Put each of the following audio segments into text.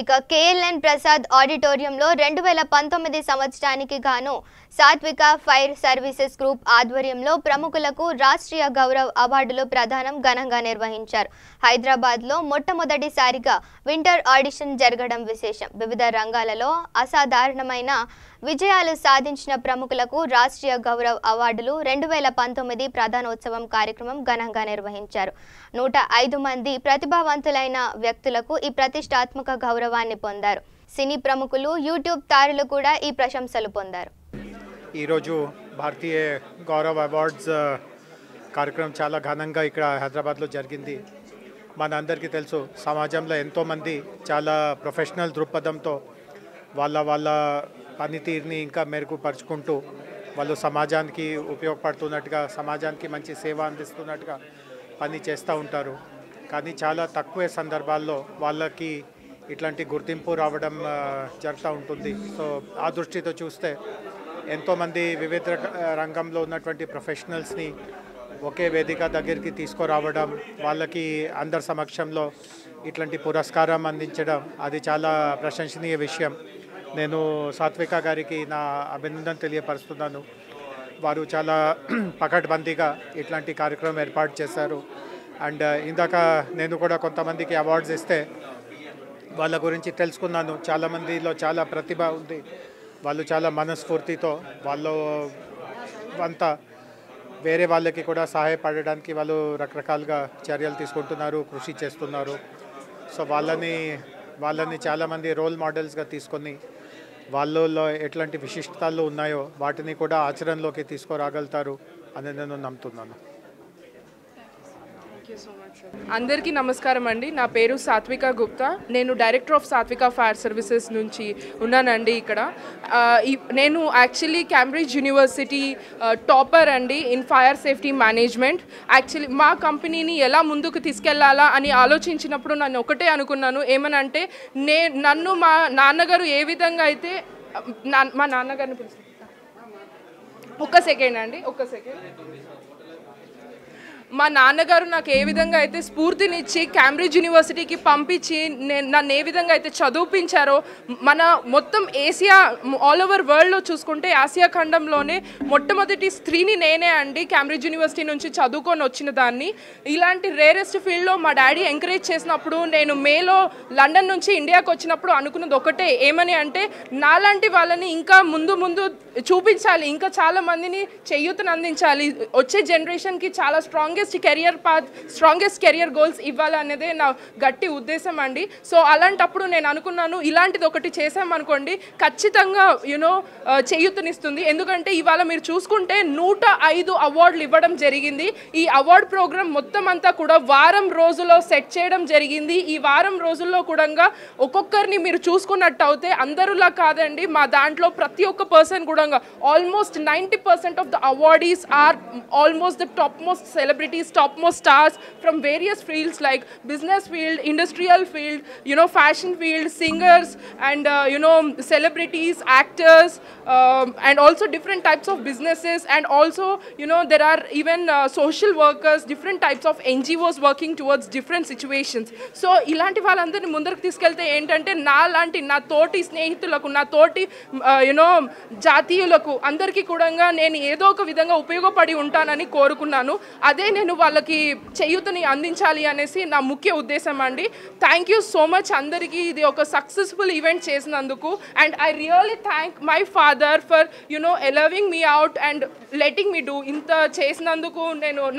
ఇక కేఎల్ఎన్ ప్రసాద్ ఆడిటోరియంలో 2019 సంవత్సరానికి గాను సాత్విక ఫైర్ సర్వీసెస్ గ్రూప్ ఆధ్వర్యంలో ప్రముఖులకు రాష్ట్రీయ గౌరవ్ అవార్డులు ప్రదానం ఘనంగా నిర్వహించారు. హైదరాబాద్లో మొట్టమొదటిసారిగా వింటర్ ఆడిషన్ జరగడం విశేషం. వివిధ రంగాలలో అసాధారణమైన విజయాలు సాధించిన ప్రముఖులకు రాష్ట్రీయ గౌరవ్ అవార్డులు 2019 ప్రధానోత్సవం కార్యక్రమం ఘనంగా నిర్వహించారు. 105 మంది ప్రతిభావంతులైన వ్యక్తులకు ఈ ప్రతిష్టాత్మక గౌరవాన్ని పొందారు. సినీ ప్రముఖులు, యూట్యూబ్ తారులు కూడా ఈ ప్రశంసలు పొందారు. ఈరోజు భారతీయ గౌరవ్ అవార్డ్స్ కార్యక్రమం చాలా ఘనంగా ఇక్కడ హైదరాబాద్లో జరిగింది. మనందరికీ తెలుసు, సమాజంలో ఎంతోమంది చాలా ప్రొఫెషనల్ దృక్పథంతో వాళ్ళ పనితీరుని ఇంకా మెరుగుపరుచుకుంటూ వాళ్ళు సమాజానికి ఉపయోగపడుతున్నట్టుగా, సమాజానికి మంచి సేవ అందిస్తున్నట్టుగా పని చేస్తూ ఉంటారు. కానీ చాలా తక్కువ సందర్భాల్లో వాళ్ళకి ఇట్లాంటి గుర్తింపు రావడం జరుగుతూ ఉంటుంది. సో ఆ దృష్టితో చూస్తే ఎంతోమంది వివిధ రంగంలో ఉన్నటువంటి ప్రొఫెషనల్స్ని ఒకే వేదిక దగ్గరికి తీసుకురావడం, వాళ్ళకి అందరి సమక్షంలో ఇట్లాంటి పురస్కారం అందించడం అది చాలా ప్రశంసనీయ విషయం. నేను సాత్విక గారికి నా అభినందన తెలియపరుస్తున్నాను. వారు చాలా పకడ్బందీగా ఇట్లాంటి కార్యక్రమం ఏర్పాటు చేశారు. అండ్ ఇందాక నేను కూడా కొంతమందికి అవార్డ్స్ ఇస్తే వాళ్ళ గురించి తెలుసుకున్నాను. చాలామందిలో చాలా ప్రతిభ ఉంది. వాళ్ళు చాలా మనస్ఫూర్తితో వాళ్ళు అంతా వేరే వాళ్ళకి కూడా సహాయపడడానికి వాళ్ళు రకరకాలుగా చర్యలు తీసుకుంటున్నారు, కృషి చేస్తున్నారు. సో వాళ్ళని చాలామంది రోల్ మోడల్స్గా తీసుకొని వాళ్ళలో ఎట్లాంటి విశిష్టతలు ఉన్నాయో వాటిని కూడా ఆచరణలోకి తీసుకురాగలుగుతారు అని నేను నమ్ముతున్నాను. అందరికీ నమస్కారం అండి. నా పేరు సాత్విక గుప్తా. నేను డైరెక్టర్ ఆఫ్ సాత్విక ఫైర్ సర్వీసెస్ నుంచి ఉన్నానండి ఇక్కడ. నేను యాక్చువల్లీ కేంబ్రిడ్జ్ యూనివర్సిటీ టాపర్ అండి in fire safety management. Actually మా కంపెనీని ఎలా ముందుకు తీసుకెళ్లాలా అని ఆలోచించినప్పుడు నన్ను ఒకటే అనుకున్నాను, ఏమనంటే నన్ను మా నాన్నగారు ఏ విధంగా అయితే మా నాన్నగారిని పిలుస్తాను. ఒక్క సెకండ్. మా నాన్నగారు నాకు ఏ విధంగా అయితే స్ఫూర్తినిచ్చి కేంబ్రిడ్జ్ యూనివర్సిటీకి పంపించి నన్ను ఏ విధంగా అయితే చదివించారో, మన మొత్తం ఏసియా ఆల్ ఓవర్ వరల్డ్లో చూసుకుంటే ఆసియా ఖండంలోనే మొట్టమొదటి స్త్రీని నేనే అండి కేంబ్రిడ్జ్ యూనివర్సిటీ నుంచి చదువుకొని వచ్చిన దాన్ని. ఇలాంటి రేరెస్ట్ ఫీల్డ్లో మా డాడీ ఎంకరేజ్ చేసినప్పుడు నేను మేలో లండన్ నుంచి ఇండియాకి వచ్చినప్పుడు అనుకున్నది ఒకటే, ఏమని అంటే నాలాంటి వాళ్ళని ఇంకా ముందు చూపించాలి, ఇంకా చాలా మందిని చేయూతను అందించాలి, వచ్చే జనరేషన్కి చాలా స్ట్రాంగెస్ట్ కెరియర్ గోల్స్ ఇవ్వాలనేదే నా గట్టి ఉద్దేశం అండి. సో అలాంటప్పుడు నేను అనుకున్నాను, ఇలాంటిది ఒకటి చేసామనుకోండి ఖచ్చితంగా చేయూతనిస్తుంది. ఎందుకంటే ఇవాళ మీరు చూసుకుంటే 105 అవార్డులు ఇవ్వడం జరిగింది. ఈ అవార్డ్ ప్రోగ్రామ్ మొత్తం అంతా కూడా వారం రోజుల్లో సెట్ చేయడం జరిగింది. ఈ వారం రోజుల్లో కూడా ఒక్కొక్కరిని మీరు చూసుకున్నట్టు అయితే అందరులా కాదండి, మా దాంట్లో ప్రతి ఒక్క పర్సన్ కూడా almost 90% of the awardees are almost the top most celebrities, top most stars from various fields like business field, industrial field, fashion field, singers and celebrities, actors, and also different types of businesses, and also there are even social workers, different types of NGOs working towards different situations. So ilanti vallandarni mundaku తీసుకెళ్తే ఏంటంటే నా తోటి స్నేహితులకు, నా తోటి జాతీయులకు అందరికీ కూడా నేను ఏదో ఒక విధంగా ఉపయోగపడి ఉంటానని కోరుకున్నాను. అదే నేను వాళ్ళకి చేయూతని అందించాలి అనేసి నా ముఖ్య ఉద్దేశం అండి. థ్యాంక్ యూ సో మచ్ అందరికీ ఇది ఒక సక్సెస్ఫుల్ ఈవెంట్ చేసినందుకు. And I really thank my father for allowing me out and letting me do. ఇంత చేసినందుకు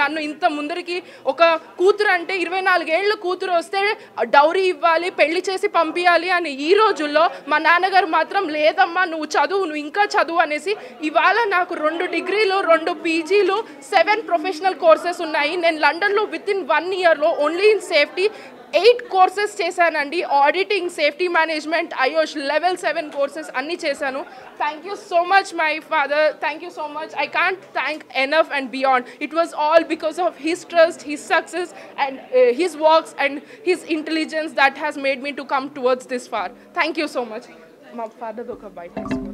నన్ను ఇంత ముందరికి ఒక కూతురు అంటే 24 ఏళ్ళ కూతురు వస్తే డౌరీ ఇవ్వాలి, పెళ్లి చేసి పంపించాలి అని ఈ రోజుల్లో మా నాన్నగారు మాత్రం లేదమ్మా నువ్వు ఇంకా చదువు అనేసి ఇవాళ నాకు 2 డిగ్రీలు, 2 పీజీలు, 7 ప్రొఫెషనల్ కోర్సెస్ ఉన్నాయి. నేను లండన్లో విత్ ఇన్ 1 ఇయర్లో ఓన్లీ ఇన్ సేఫ్టీ 8 కోర్సెస్ చేశానండి. Auditing, safety management, IOSH level 7 courses అన్నీ చేశాను. Thank you so much my father. Thank you so much. I can't thank enough and beyond. It was all because of his trust, his success and his works and his intelligence that has made me to come towards this far. Thank you so much. మా father ఒక బయట